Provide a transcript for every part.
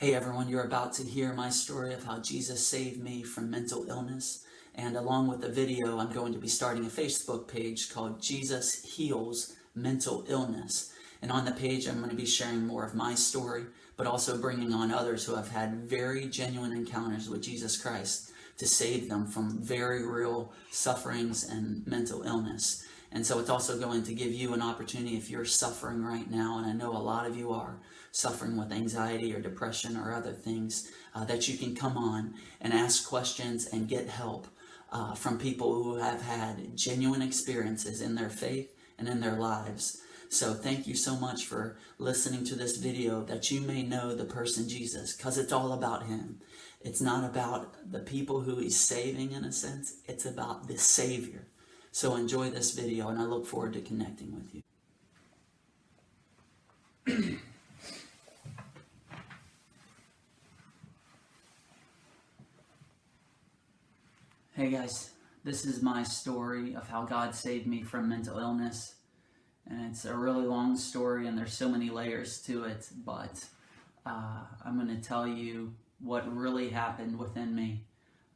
Hey everyone, you're about to hear my story of how Jesus saved me from mental illness. And along with the video, I'm going to be starting a Facebook page called Jesus Heals Mental Illness. And on the page, I'm going to be sharing more of my story, but also bringing on others who have had very genuine encounters with Jesus Christ to save them from very real sufferings and mental illness. And so it's also going to give you an opportunity if you're suffering right now, and I know a lot of you are suffering with anxiety or depression or other things, that you can come on and ask questions and get help from people who have had genuine experiences in their faith and in their lives. So thank you so much for listening to this video, that you may know the person Jesus, because it's all about him. It's not about the people who he's saving in a sense, it's about the Savior. So enjoy this video, and I look forward to connecting with you. Hey guys, this is my story of how God saved me from mental illness. And it's a really long story, and there's so many layers to it, but I'm going to tell you what really happened within me.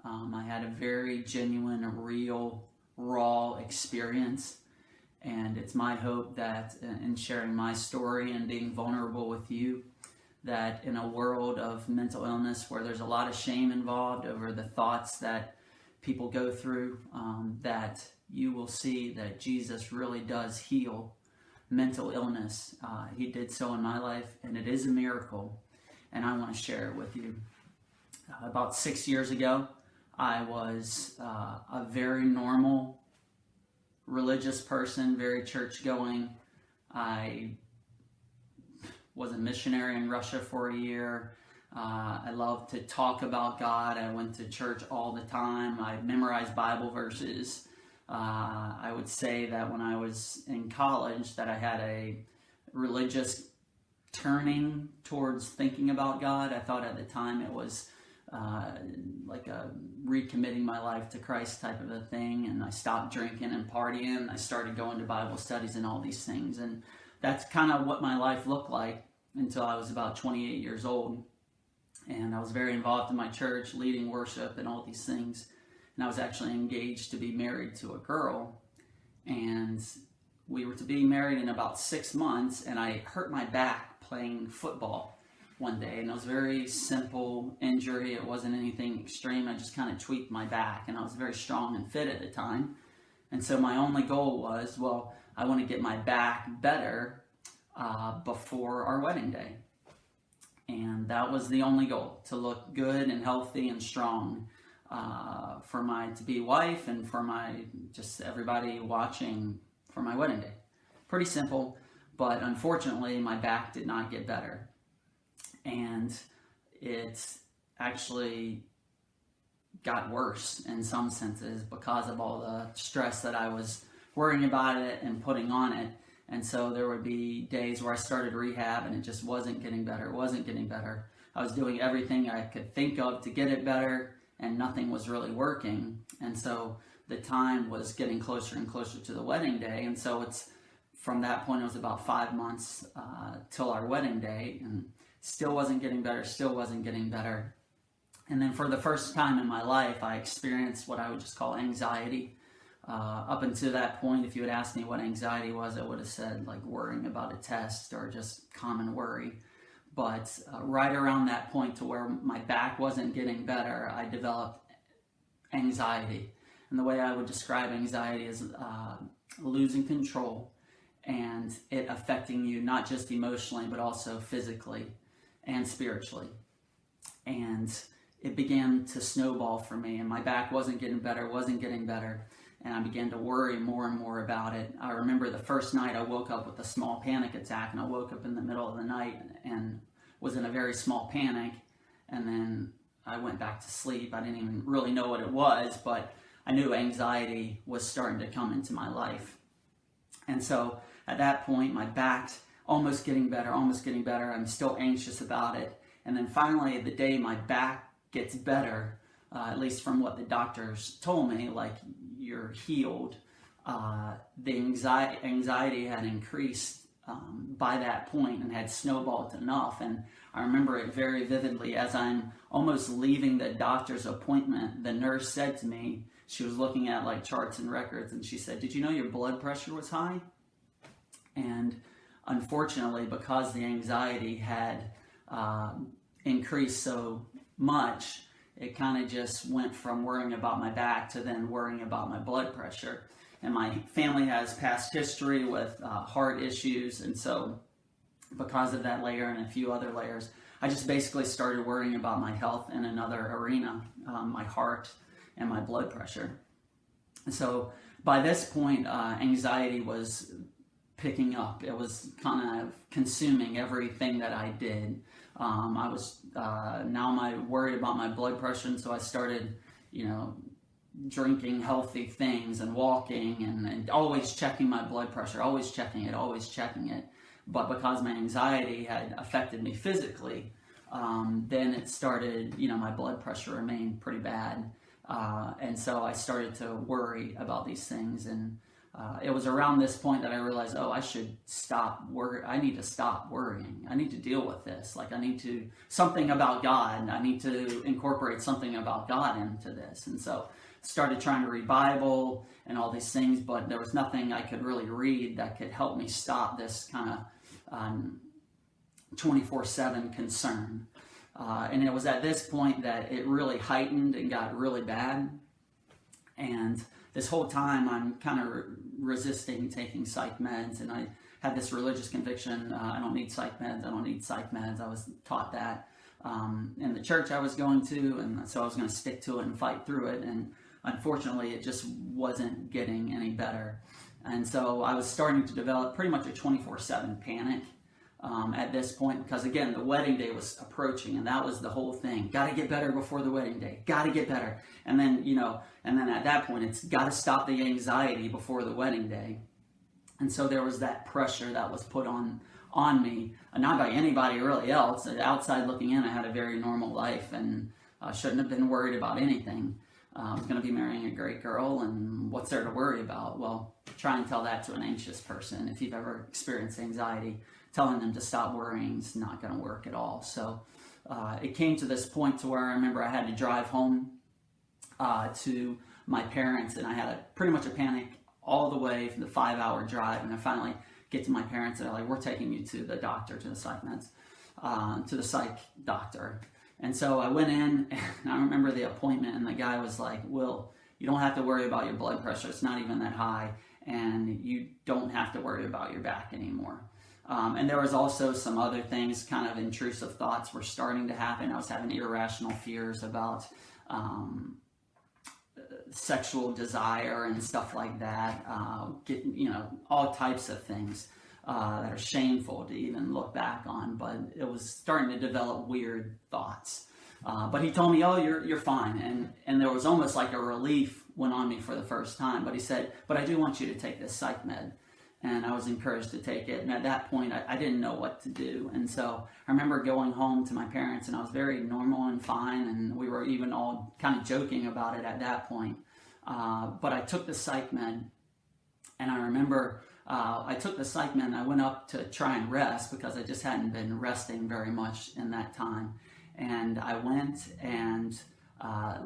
I had a very genuine, real, raw experience, and it's my hope that in sharing my story and being vulnerable with you, that in a world of mental illness where there's a lot of shame involved over the thoughts that people go through, that you will see that Jesus really does heal mental illness. He did so in my life, and it is a miracle, and I want to share it with you. About 6 years ago, I was a very normal religious person, very church-going. I was a missionary in Russia for a year. I loved to talk about God. I went to church all the time. I memorized Bible verses. I would say that when I was in college that I had a religious turning towards thinking about God. I thought at the time it was like a recommitting my life to Christ type of a thing, and I stopped drinking and partying. I started going to Bible studies and all these things, and that's kind of what my life looked like until I was about 28 years old. And I was very involved in my church, leading worship and all these things. And I was actually engaged to be married to a girl, and we were to be married in about 6 months, and I hurt my back playing football one day, and it was a very simple injury. It wasn't anything extreme. I just kind of tweaked my back, and I was very strong and fit at the time. And so my only goal was, well, I want to get my back better before our wedding day. And that was the only goal, to look good and healthy and strong for my to-be wife and for my just everybody watching for my wedding day. Pretty simple, but unfortunately my back did not get better. And it actually got worse in some senses because of all the stress that I was worrying about it and putting on it. And so there would be days where I started rehab and it just wasn't getting better. It wasn't getting better. I was doing everything I could think of to get it better, and nothing was really working. And so the time was getting closer and closer to the wedding day. And so it's from that point, it was about 5 months till our wedding day, and still wasn't getting better, still wasn't getting better. And then for the first time in my life, I experienced what I would just call anxiety. Up until that point, if you had asked me what anxiety was, I would have said like worrying about a test or just common worry. But right around that point to where my back wasn't getting better, I developed anxiety. And the way I would describe anxiety is losing control, and it affecting you not just emotionally, but also physically and spiritually. And it began to snowball for me, and my back wasn't getting better, and I began to worry more and more about it. I remember the first night I woke up with a small panic attack, and I woke up in the middle of the night and was in a very small panic, and then I went back to sleep. I didn't even really know what it was, but I knew anxiety was starting to come into my life. And so at that point, my back's almost getting better. I'm still anxious about it. And then finally, the day my back gets better, at least from what the doctors told me, like, you're healed, the anxiety had increased by that point and had snowballed enough. And I remember it very vividly. As I'm almost leaving the doctor's appointment, the nurse said to me, she was looking at like charts and records, and she said, "Did you know your blood pressure was high?" And unfortunately, because the anxiety had increased so much, it kind of just went from worrying about my back to then worrying about my blood pressure. And my family has past history with heart issues, and so because of that layer and a few other layers, I just basically started worrying about my health in another arena, my heart and my blood pressure. And so by this point, anxiety was picking up. It was kind of consuming everything that I did. I was now worried about my blood pressure, and so I started, drinking healthy things and walking and always checking my blood pressure, always checking it. But because my anxiety had affected me physically, then it started, my blood pressure remained pretty bad. And so I started to worry about these things. And it was around this point that I realized, I should stop worrying. I need to stop worrying. I need to deal with this. Like, something about God. I need to incorporate something about God into this. And so started trying to read Bible and all these things, but there was nothing I could really read that could help me stop this kind of 24/7 concern. And it was at this point that it really heightened and got really bad. And this whole time I'm kind of resisting taking psych meds, and I had this religious conviction, I don't need psych meds, I was taught that in the church I was going to, and so I was going to stick to it and fight through it. And unfortunately, it just wasn't getting any better. And so I was starting to develop pretty much a 24/7 panic at this point, because again, the wedding day was approaching, and that was the whole thing. Got to get better before the wedding day. Got to get better. And then, and then at that point, it's got to stop the anxiety before the wedding day. And so there was that pressure that was put on me, not by anybody really else. Outside looking in, I had a very normal life and shouldn't have been worried about anything. I was going to be marrying a great girl, and what's there to worry about? Well, try and tell that to an anxious person. If you've ever experienced anxiety, telling them to stop worrying is not going to work at all. So it came to this point to where I remember I had to drive home to my parents, and I had pretty much a panic all the way for the 5-hour drive. And I finally get to my parents, and they're like, "We're taking you to the doctor, to the psych meds, to the psych doctor." And so I went in, and I remember the appointment, and the guy was like, "Will, you don't have to worry about your blood pressure. It's not even that high, and you don't have to worry about your back anymore." And there was also some other things, kind of intrusive thoughts were starting to happen. I was having irrational fears about sexual desire and stuff like that, all types of things that are shameful to even look back on, but it was starting to develop weird thoughts. But he told me, "Oh, you're fine." And there was almost like a relief went on me for the first time. But he said, "But I do want you to take this psych med." And I was encouraged to take it. And at that point, I didn't know what to do. And so I remember going home to my parents, and I was very normal and fine. And we were even all kind of joking about it at that point. But I took the psych med, and I remember I took the psych med, and I went up to try and rest because I just hadn't been resting very much in that time. And I went and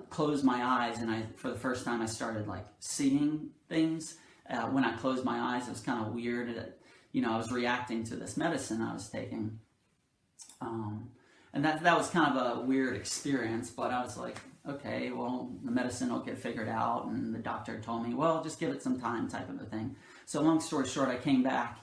closed my eyes, and for the first time, I started like seeing things. When I closed my eyes, it was kind of weird. I was reacting to this medicine I was taking. And that was kind of a weird experience, but I was like, okay, well, the medicine will get figured out. And the doctor told me, well, just give it some time, type of a thing. So long story short, I came back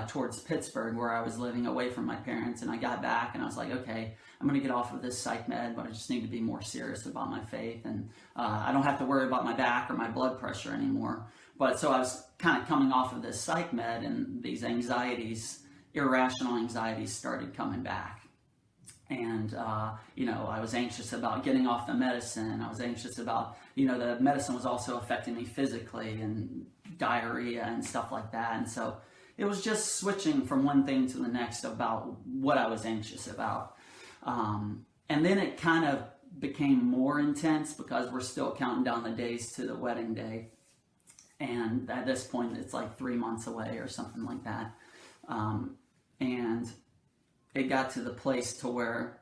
towards Pittsburgh, where I was living away from my parents. And I got back, and I was like, okay, I'm going to get off of this psych med, but I just need to be more serious about my faith. And I don't have to worry about my back or my blood pressure anymore. But so I was kind of coming off of this psych med, and these anxieties, irrational anxieties, started coming back. And, I was anxious about getting off the medicine. I was anxious about, the medicine was also affecting me physically, and diarrhea and stuff like that. And so it was just switching from one thing to the next about what I was anxious about. And then it kind of became more intense because we're still counting down the days to the wedding day. And at this point, it's like 3 months away or something like that. And it got to the place to where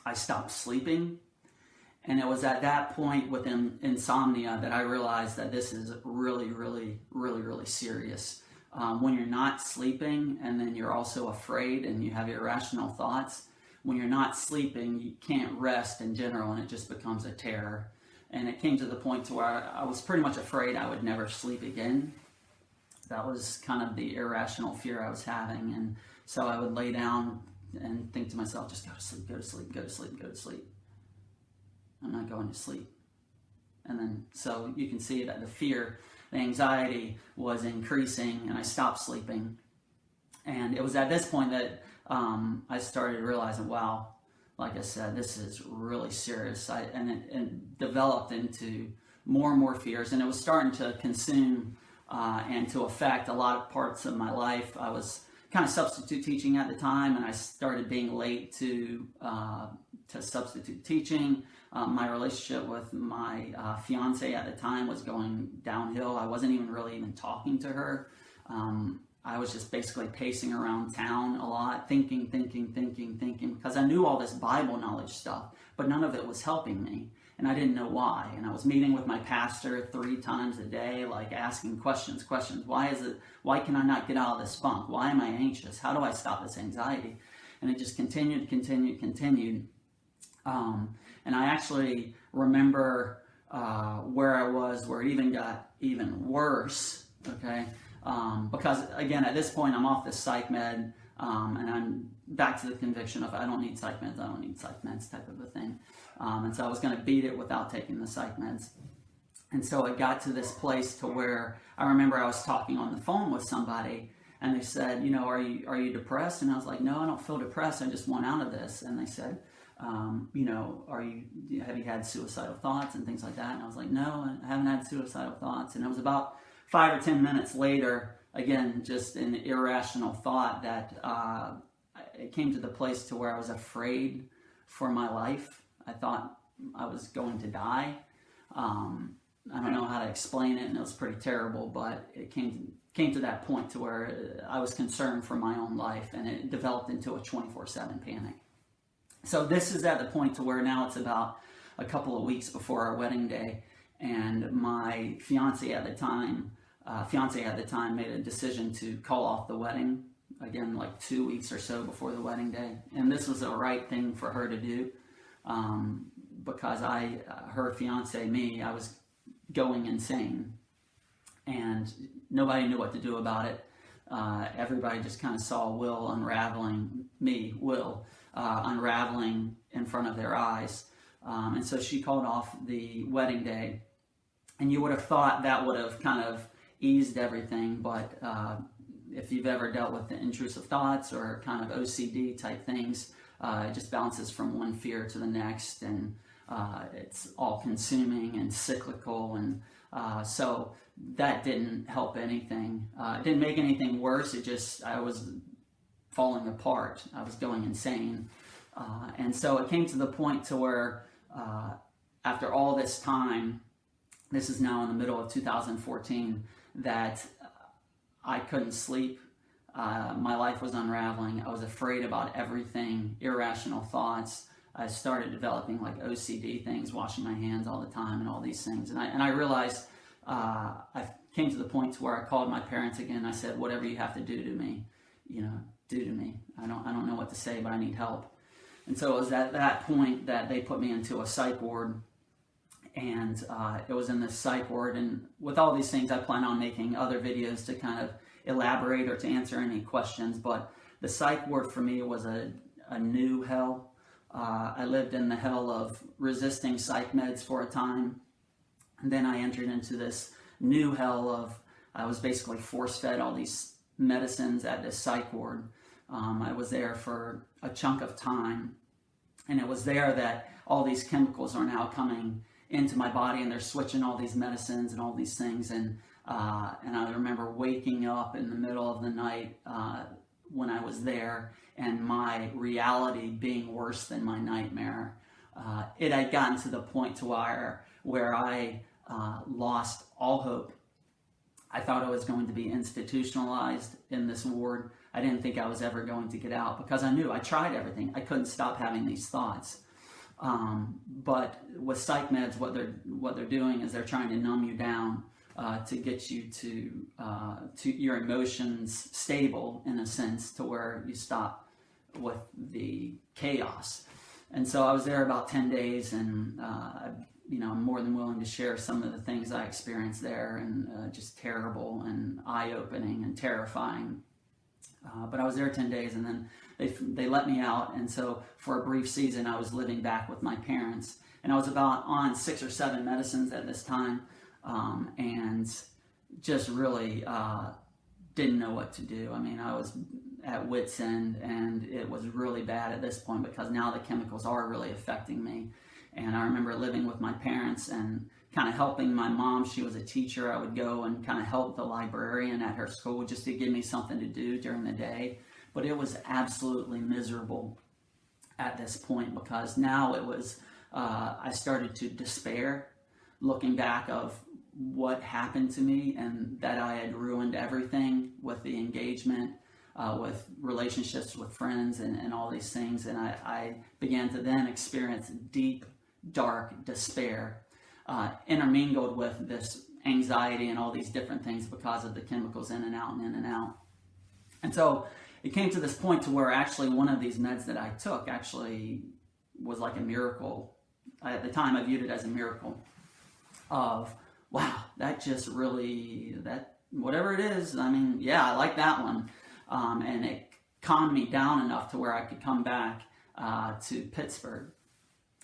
I stopped sleeping. And it was at that point with insomnia that I realized that this is really, really, really, really serious. When you're not sleeping and then you're also afraid and you have irrational thoughts, when you're not sleeping, you can't rest in general, and it just becomes a terror. And it came to the point to where I was pretty much afraid I would never sleep again. That was kind of the irrational fear I was having. And so I would lay down and think to myself, just go to sleep, go to sleep, go to sleep, go to sleep. I'm not going to sleep. And then, so you can see that the fear, the anxiety was increasing, and I stopped sleeping. And it was at this point that I started realizing, wow, like I said, this is really serious. And it developed into more and more fears, and it was starting to consume and to affect a lot of parts of my life. I was kind of substitute teaching at the time, and I started being late to substitute teaching. My relationship with my fiance at the time was going downhill. I wasn't even talking to her. I was just basically pacing around town a lot, thinking, because I knew all this Bible knowledge stuff, but none of it was helping me, and I didn't know why. And I was meeting with my pastor 3 times a day, like asking questions. Why can I not get out of this funk? Why am I anxious? How do I stop this anxiety? And it just continued. And I actually remember where I was, where it even got even worse, okay? Because, again, at this point, I'm off the psych med, and I'm back to the conviction of I don't need psych meds type of a thing. And so I was going to beat it without taking the psych meds. And so it got to this place to where I remember I was talking on the phone with somebody, and they said, are you depressed? And I was like, no, I don't feel depressed. I just want out of this. And they said, have you had suicidal thoughts and things like that? And I was like, no, I haven't had suicidal thoughts. And it was about 5 or 10 minutes later, again, just an irrational thought that it came to the place to where I was afraid for my life. I thought I was going to die. I don't know how to explain it, and it was pretty terrible, but it came to that point to where I was concerned for my own life, and it developed into a 24/7 panic. So this is at the point to where now it's about a couple of weeks before our wedding day, and my fiance at the time made a decision to call off the wedding, again, like 2 weeks or so before the wedding day. And this was the right thing for her to do, because her fiance, me, I was going insane, and nobody knew what to do about it. Everybody just kind of saw Will unraveling in front of their eyes. And so she called off the wedding day. And you would have thought that would have kind of eased everything, but if you've ever dealt with the intrusive thoughts or kind of OCD type things, it just bounces from one fear to the next, and it's all consuming and cyclical, and so that didn't help anything. It didn't make anything worse. I was falling apart. I was going insane. And so it came to the point to where after all this time, this is now in the middle of 2014, that I couldn't sleep. My life was unraveling. I was afraid about everything, irrational thoughts. I started developing like OCD things, washing my hands all the time and all these things. And I realized I came to the point to where I called my parents again. I said, whatever you have to do to me, do to me. I don't know what to say, but I need help. And so it was at that point that they put me into a psych ward. And it was in this psych ward. And with all these things, I plan on making other videos to kind of elaborate or to answer any questions. But the psych ward for me was a new hell. I lived in the hell of resisting psych meds for a time. And then I entered into this new hell of, I was basically force-fed all these medicines at this psych ward. I was there for a chunk of time. And it was there that all these chemicals are now coming into my body, and they're switching all these medicines and all these things. And I remember waking up in the middle of the night when I was there, and my reality being worse than my nightmare. It had gotten to the point to where I lost all hope. I thought I was going to be institutionalized in this ward. I didn't think I was ever going to get out, because I knew I tried everything. I couldn't stop having these thoughts. But with psych meds, what they're doing is they're trying to numb you down, to get you to your emotions stable, in a sense, to where you stop with the chaos. And so I was there about 10 days, and I'm more than willing to share some of the things I experienced there, and just terrible and eye-opening and terrifying. But I was there 10 days, and then they let me out. And so for a brief season, I was living back with my parents, and I was about on 6 or 7 medicines at this time, and just really didn't know what to do. I mean, I was at wit's end, and it was really bad at this point, because now the chemicals are really affecting me. And I remember living with my parents and kind of helping my mom. She was a teacher. I would go and kind of help the librarian at her school, just to give me something to do during the day. But it was absolutely miserable at this point, because now it was, I started to despair, looking back of what happened to me, and that I had ruined everything with the engagement, with relationships with friends, and all these things. And I began to then experience deep, dark despair, intermingled with this anxiety and all these different things because of the chemicals in and out and in and out. And so it came to this point to where actually one of these meds that I took actually was like a miracle. At the time, I viewed it as a miracle of, wow, that just really, that whatever it is, I mean, yeah, I like that one. And it calmed me down enough to where I could come back to Pittsburgh.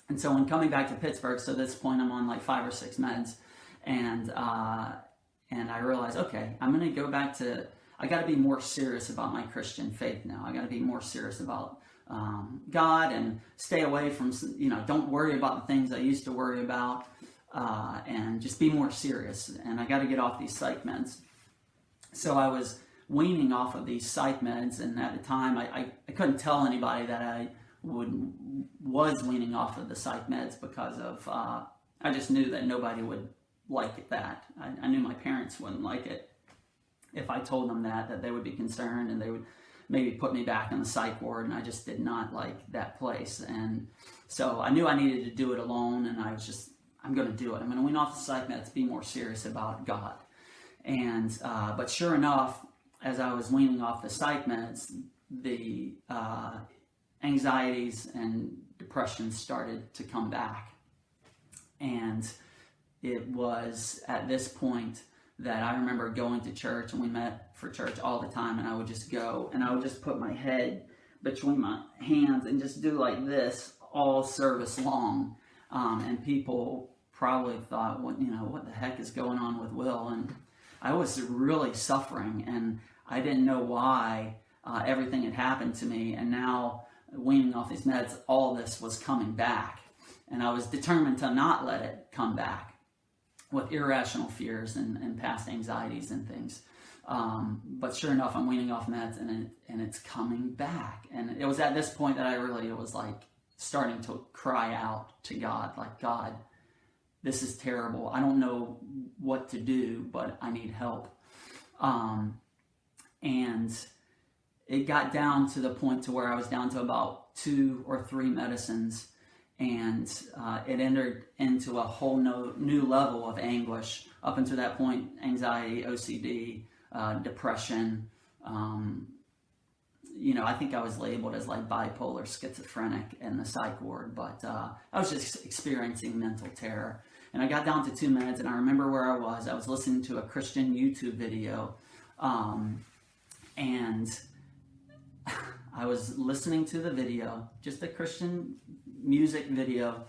And so when coming back to Pittsburgh, so at this point I'm on like 5 or 6 meds, and I realized, okay, I'm going to go back to, I got to be more serious about my Christian faith now. I got to be more serious about God, and stay away from, don't worry about the things I used to worry about, and just be more serious. And I got to get off these psych meds. So I was weaning off of these psych meds, and at the time I couldn't tell anybody that I was weaning off of the psych meds, because of I just knew that nobody would like that. I knew my parents wouldn't like it if I told them that they would be concerned, and they would maybe put me back in the psych ward, and I just did not like that place. And so I knew I needed to do it alone, and I was just, I'm going to do it. I'm going to wean off the psych meds, be more serious about God. And but sure enough, as I was weaning off the psych meds, the anxieties and depression started to come back. And it was at this point that I remember going to church, and we met for church all the time, and I would just go, and I would just put my head between my hands and just do like this all service long. And people probably thought, what the heck is going on with Will? And I was really suffering, and I didn't know why everything had happened to me. And now, weaning off these meds, all this was coming back, and I was determined to not let it come back with irrational fears and past anxieties and things. But sure enough, I'm weaning off meds, and it's coming back. And it was at this point that it was like starting to cry out to God, like, God, this is terrible. I don't know what to do, but I need help. And it got down to the point to where I was down to about 2 or 3 medicines, and it entered into a whole new level of anguish. Up until that point, anxiety, OCD, depression. I think I was labeled as like bipolar, schizophrenic in the psych ward, but I was just experiencing mental terror. And I got down to 2 meds, and I remember where I was. I was listening to a Christian YouTube video, and I was listening to the video, just a Christian music video,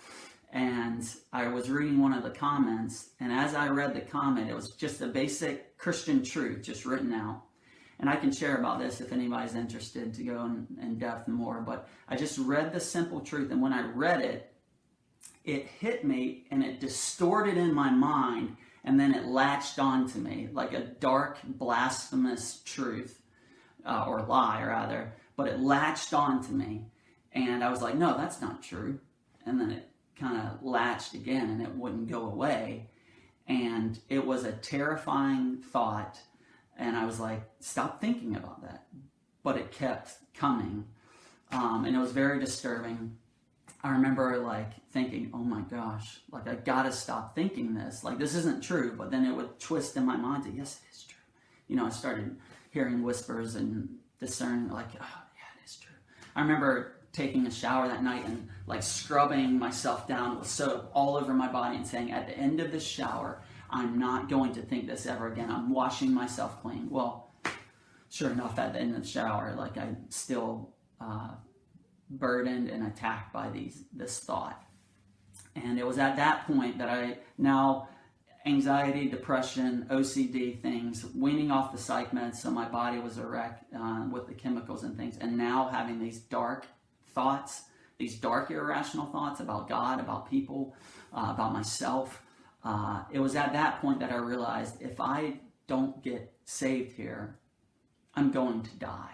and I was reading one of the comments, and as I read the comment, it was just a basic Christian truth just written out. And I can share about this if anybody's interested to go in depth more, but I just read the simple truth, and when I read it, it hit me, and it distorted in my mind, and then it latched onto me like a dark, blasphemous truth, or lie rather, but it latched onto me, and I was like, no, that's not true. And then it kind of latched again, and it wouldn't go away, and it was a terrifying thought, and I was like, stop thinking about that. but it kept coming. And it was very disturbing. I remember like thinking, oh my gosh, like I gotta stop thinking this. Like this isn't true, but then it would twist in my mind to, yes, it is true. You know, I started hearing whispers and discerning like, oh yeah, it is true. I remember taking a shower that night and like scrubbing myself down with soap all over my body and saying, at the end of this shower, I'm not going to think this ever again. I'm washing myself clean. Well, sure enough, at the end of the shower, like I still burdened and attacked by this thought. And it was at that point that I now anxiety, depression, OCD things, weaning off the psych meds, so my body was a wreck with the chemicals and things, and now having these dark thoughts, these dark irrational thoughts about God, about people, about myself. It was at that point that I realized if I don't get saved here, I'm going to die.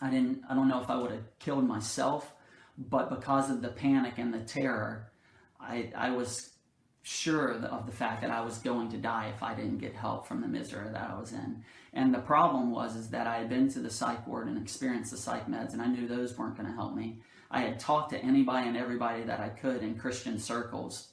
I don't know if I would have killed myself, but because of the panic and the terror, I was sure of the fact that I was going to die if I didn't get help from the misery that I was in. And the problem was that I had been to the psych ward and experienced the psych meds, and I knew those weren't going to help me. I had talked to anybody and everybody that I could in Christian circles,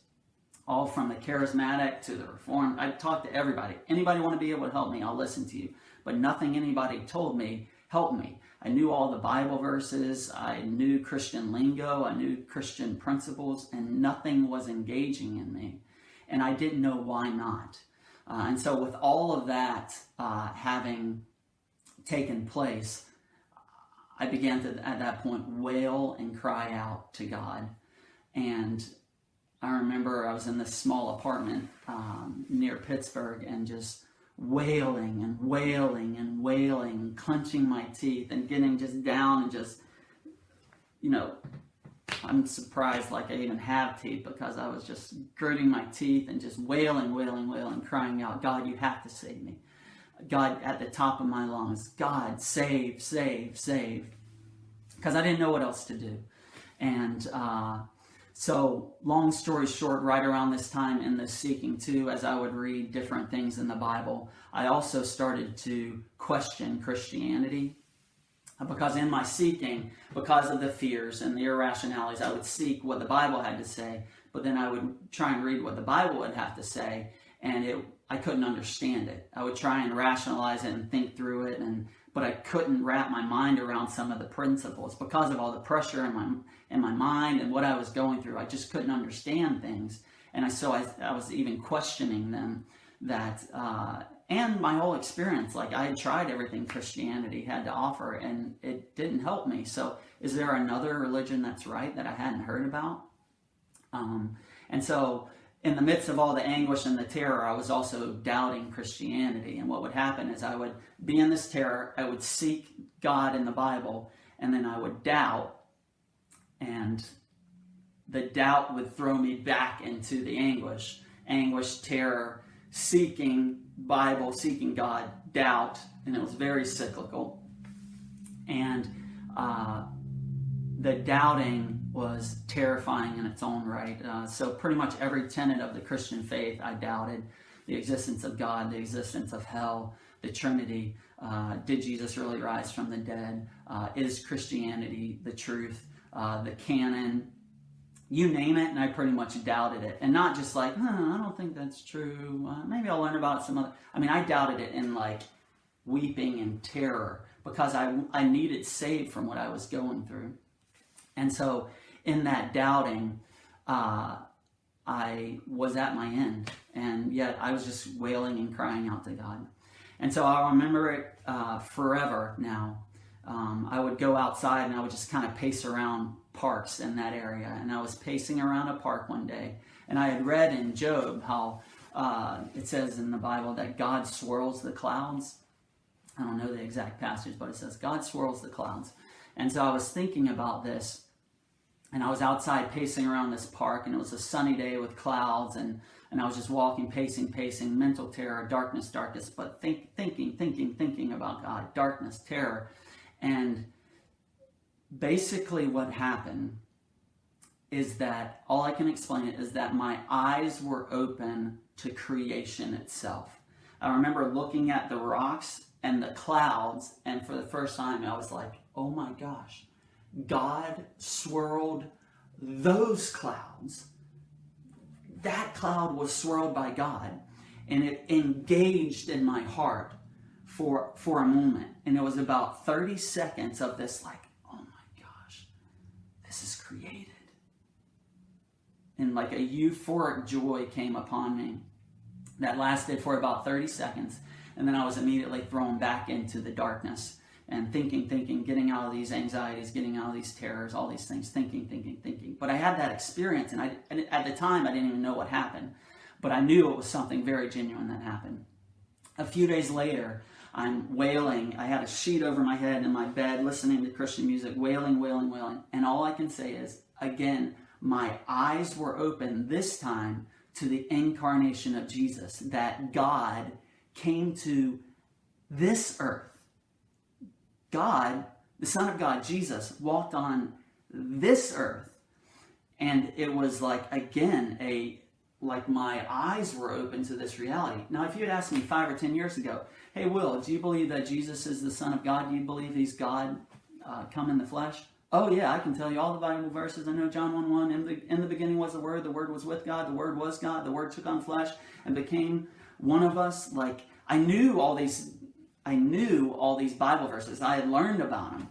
all from the charismatic to the reformed. I talked to everybody. Anybody want to be able to help me, I'll listen to you. But nothing anybody told me helped me. I knew all the Bible verses, I knew Christian lingo, I knew Christian principles, and nothing was engaging in me. And I didn't know why not. And so with all of that having taken place, I began to, at that point, wail and cry out to God. And I remember I was in this small apartment near Pittsburgh and just wailing and wailing and wailing, clenching my teeth and getting just down and just, you know, I'm surprised like I even have teeth because I was just gritting my teeth and just wailing, crying out, God, you have to save me. God, at the top of my lungs, God, save, save, save. Because I didn't know what else to do. And so, long story short, right around this time in the seeking too, as I would read different things in the Bible, I also started to question Christianity. Because in my seeking, because of the fears and the irrationalities, I would seek what the Bible had to say, but then I would try and read what the Bible would have to say, and I couldn't understand it. I would try and rationalize it and think through it, but I couldn't wrap my mind around some of the principles because of all the pressure in my mind and what I was going through. I just couldn't understand things, and I was even questioning them. And my whole experience, like I had tried everything Christianity had to offer, and it didn't help me. So, is there another religion that's right that I hadn't heard about? And so, in the midst of all the anguish and the terror, I was also doubting Christianity. And what would happen is I would be in this terror, I would seek God in the Bible, and then I would doubt, and the doubt would throw me back into the anguish, terror, seeking Bible, seeking God, doubt, and it was very cyclical. And the doubting was terrifying in its own right. So pretty much every tenet of the Christian faith I doubted. The existence of God, the existence of hell, the Trinity. Did Jesus really rise from the dead? Is Christianity the truth? The canon, you name it, and I pretty much doubted it. And not just like, I don't think that's true. Maybe I'll learn about some other. I mean, I doubted it in like weeping and terror because I needed saved from what I was going through. And so in that doubting, I was at my end. And yet I was just wailing and crying out to God. And so I remember it forever now. I would go outside and I would just kind of pace around parks in that area. And I was pacing around a park one day, and I had read in Job how it says in the Bible that God swirls the clouds. I don't know the exact passage, but it says God swirls the clouds. And so I was thinking about this, and I was outside pacing around this park, and it was a sunny day with clouds, and I was just walking, pacing, mental terror, darkness, but thinking about God, darkness, terror. And basically what happened is that, all I can explain it is that my eyes were open to creation itself. I remember looking at the rocks and the clouds, and for the first time I was like, oh my gosh, God swirled those clouds. That cloud was swirled by God, and it engaged in my heart for a moment. And it was about 30 seconds of this like, oh my gosh, this is created. And like a euphoric joy came upon me that lasted for about 30 seconds. And then I was immediately thrown back into the darkness and thinking, getting out of these anxieties, getting out of these terrors, all these things, thinking. But I had that experience, and at the time, I didn't even know what happened. But I knew it was something very genuine that happened. A few days later, I'm wailing. I had a sheet over my head in my bed, listening to Christian music, wailing. And all I can say is, again, my eyes were open this time to the incarnation of Jesus, that God came to this earth. God, the Son of God, Jesus, walked on this earth. And it was like, again, like my eyes were open to this reality. Now, if you had asked me 5 or 10 years ago, hey, Will, do you believe that Jesus is the Son of God? Do you believe he's God come in the flesh? Oh, yeah, I can tell you all the Bible verses. I know John 1:1, in the beginning was the Word was with God, the Word was God, the Word took on flesh and became one of us. Like, I knew all these Bible verses. I had learned about them.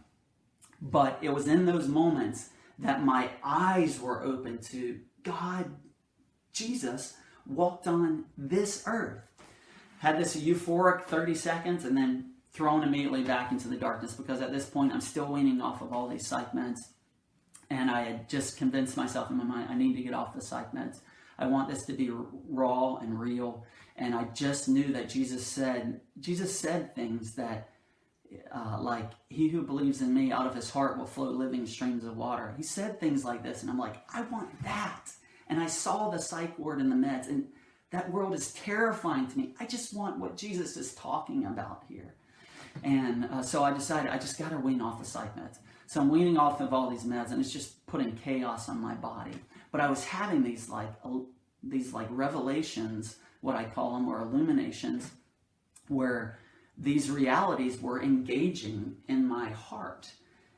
But it was in those moments that my eyes were open to God. Jesus walked on this earth. Had this euphoric 30 seconds and then thrown immediately back into the darkness, because at this point I'm still weaning off of all these psych meds. And I had just convinced myself in my mind, I need to get off the psych meds. I want this to be raw and real. And I just knew that Jesus said things that, like, he who believes in me, out of his heart will flow living streams of water. He said things like this, and I'm like, I want that. And I saw the psych ward in the meds, and that world is terrifying to me. I just want what Jesus is talking about here. And so I decided I just got to wean off the psych meds. So I'm weaning off of all these meds, and it's just putting chaos on my body. But I was having these revelations, what I call them, or illuminations, where these realities were engaging in my heart.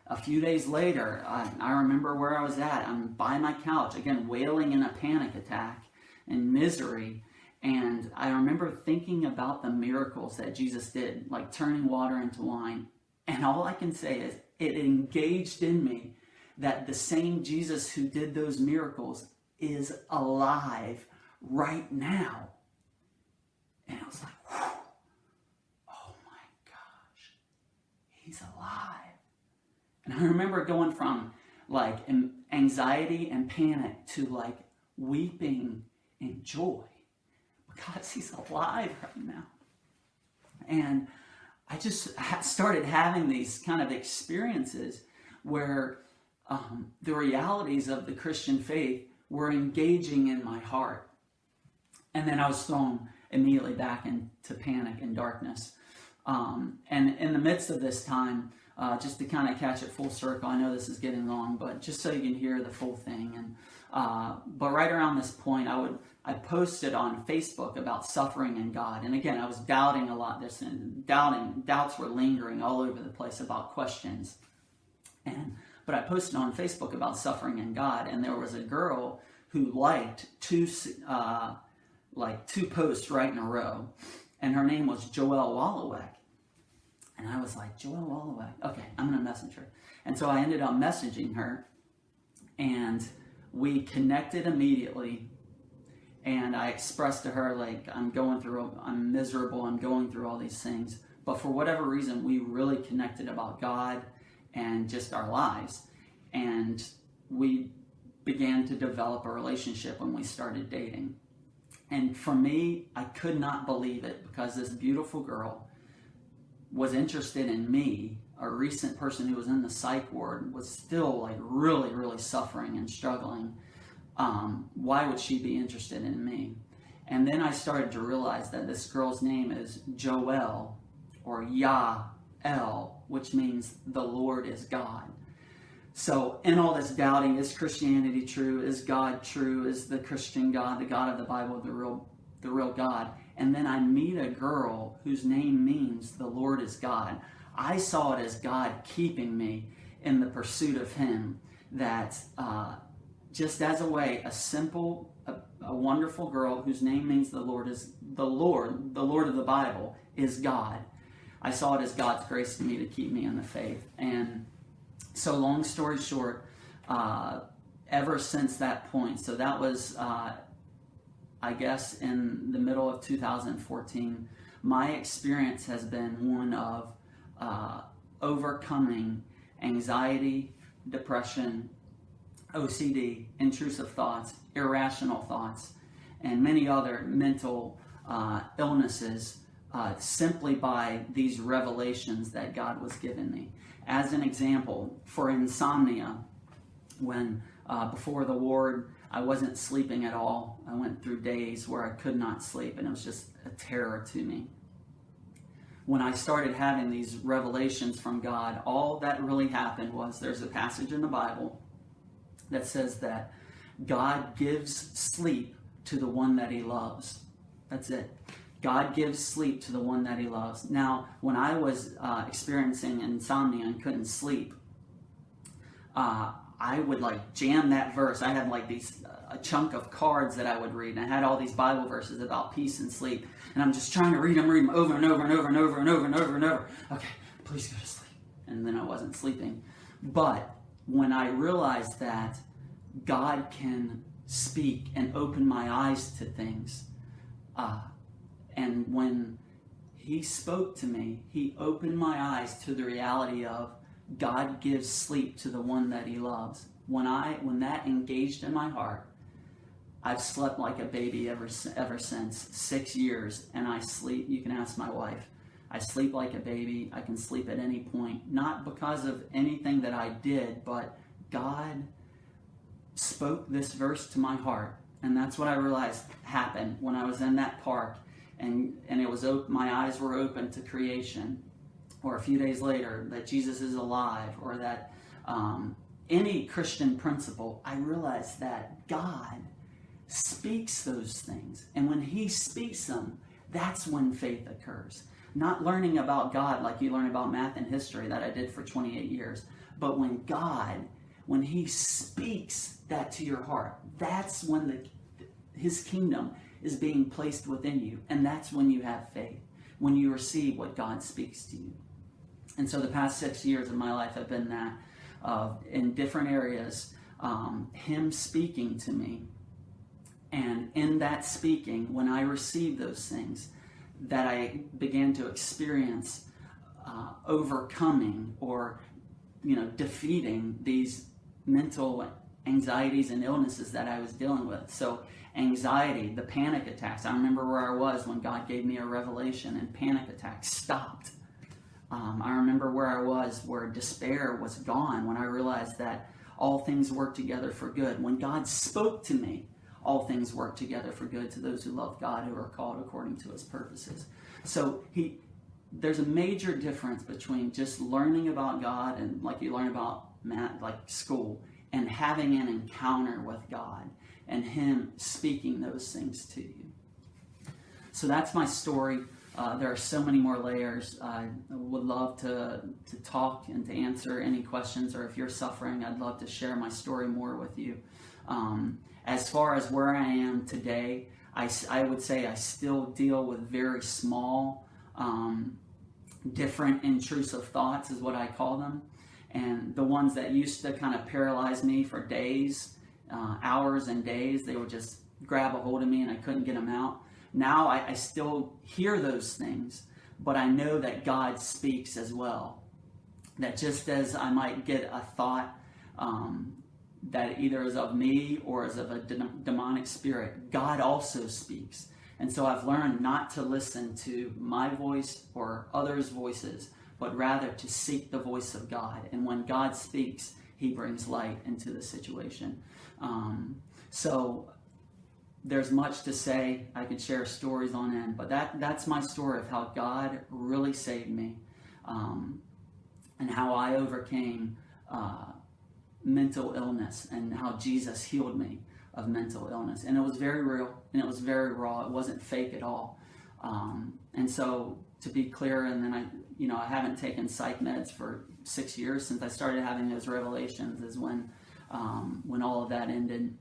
A few days later, I remember where I was at. I'm by my couch, again, wailing in a panic attack and misery. And I remember thinking about the miracles that Jesus did, like turning water into wine. And all I can say is it engaged in me that the same Jesus who did those miracles is alive right now. And I was like, whew, oh my gosh, he's alive. And I remember going from like anxiety and panic to like weeping in joy, because he's alive right now. And I just started having these kind of experiences where the realities of the Christian faith were engaging in my heart. And then I was thrown immediately back into panic and darkness. And in the midst of this time, just to kind of catch it full circle, I know this is getting long, but just so you can hear the full thing. And but right around this point, I posted on Facebook about suffering in God. And again, I was doubting a lot. Doubts were lingering all over the place about questions. But I posted on Facebook about suffering in God, and there was a girl who liked two posts right in a row, and her name was Joelle Wallowek. And I was like, Joelle Wallowek, okay, I'm going to message her. And so I ended up messaging her, and we connected immediately. And I expressed to her, like, I'm miserable, I'm going through all these things. But for whatever reason, we really connected about God and just our lives. And we began to develop a relationship when we started dating. And for me, I could not believe it, because this beautiful girl was interested in me. A recent person who was in the psych ward was still like really, really suffering and struggling. Why would she be interested in me? And then I started to realize that this girl's name is Joelle, or Yah-El, which means the Lord is God. So in all this doubting, is Christianity true? Is God true? Is the Christian God, the God of the Bible, the real the real God. And then I meet a girl whose name means the Lord is God. I saw it as God keeping me in the pursuit of Him. That just as a way, a simple, a wonderful girl whose name means the Lord is the Lord of the Bible is God. I saw it as God's grace to me to keep me in the faith. And so long story short, ever since that point, so that was, I guess, in the middle of 2014, my experience has been one of overcoming anxiety, depression, OCD, intrusive thoughts, irrational thoughts, and many other mental illnesses simply by these revelations that God was giving me. As an example, for insomnia, when before the ward, I wasn't sleeping at all. I went through days where I could not sleep, and it was just a terror to me. When I started having these revelations from God, all that really happened was there's a passage in the Bible that says that God gives sleep to the one that He loves. That's it. God gives sleep to the one that He loves. Now, when I was experiencing insomnia and couldn't sleep, I would jam that verse. I had a chunk of cards that I would read, and I had all these Bible verses about peace and sleep, and I'm just trying to read them over and over and over and over and over and over and over. Okay, please go to sleep. And then I wasn't sleeping. But when I realized that God can speak and open my eyes to things, and when He spoke to me, He opened my eyes to the reality of God gives sleep to the one that He loves. When that engaged in my heart, I've slept like a baby ever since 6 years, and I sleep. You can ask my wife. I sleep like a baby. I can sleep at any point, not because of anything that I did, but God spoke this verse to my heart, and that's what I realized happened when I was in that park, and it was my eyes were open to creation, or a few days later that Jesus is alive, or that any Christian principle. I realized that God speaks those things, and when He speaks them, that's when faith occurs. Not learning about God like you learn about math and history that I did for 28 years, but when He speaks that to your heart, that's when His kingdom is being placed within you, and that's when you have faith, when you receive what God speaks to you. And so the past 6 years of my life have been that, in different areas, Him speaking to me, and in that speaking, when I received those things, that I began to experience overcoming or defeating these mental anxieties and illnesses that I was dealing with. So anxiety, the panic attacks. I remember where I was when God gave me a revelation and panic attacks stopped. I remember where I was, where despair was gone, when I realized that all things work together for good. When God spoke to me, all things work together for good to those who love God, who are called according to His purposes. So there's a major difference between just learning about God and like you learn about math, like school, and having an encounter with God and Him speaking those things to you. So that's my story. There are so many more layers. I would love to talk and to answer any questions, or if you're suffering, I'd love to share my story more with you. As far as where I am today, I would say I still deal with very small, different intrusive thoughts is what I call them. And the ones that used to kind of paralyze me for days, hours and days, they would just grab a hold of me and I couldn't get them out. Now I still hear those things, but I know that God speaks as well. That just as I might get a thought that either is of me or is of a demonic spirit, God also speaks. And so I've learned not to listen to my voice or others' voices, but rather to seek the voice of God. And when God speaks, He brings light into the situation. So there's much to say. I could share stories on end, but that's my story of how God really saved me, and how I overcame mental illness, and how Jesus healed me. of mental illness. And it was very real, and it was very raw. It wasn't fake at all. And so, to be clear, and then I haven't taken psych meds for 6 years since I started having those revelations, is when all of that ended.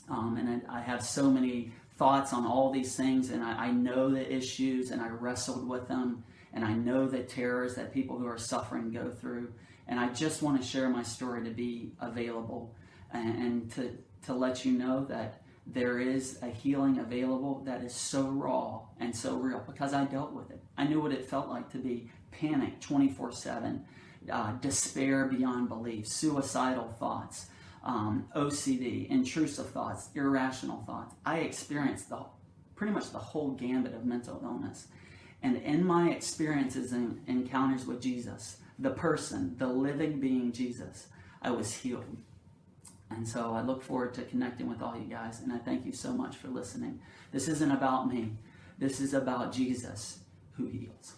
And I have so many thoughts on all these things, and I know the issues, and I wrestled with them, and I know the terrors that people who are suffering go through. And I just want to share my story to be available and to let you know that there is a healing available that is so raw and so real, because I dealt with it. I knew what it felt like to be panicked 24/7, despair beyond belief, suicidal thoughts, OCD, intrusive thoughts, irrational thoughts. I experienced pretty much the whole gambit of mental illness. And in my experiences and encounters with Jesus, the person, the living being Jesus, I was healed. And so I look forward to connecting with all you guys, and I thank you so much for listening. This isn't about me. This is about Jesus who heals.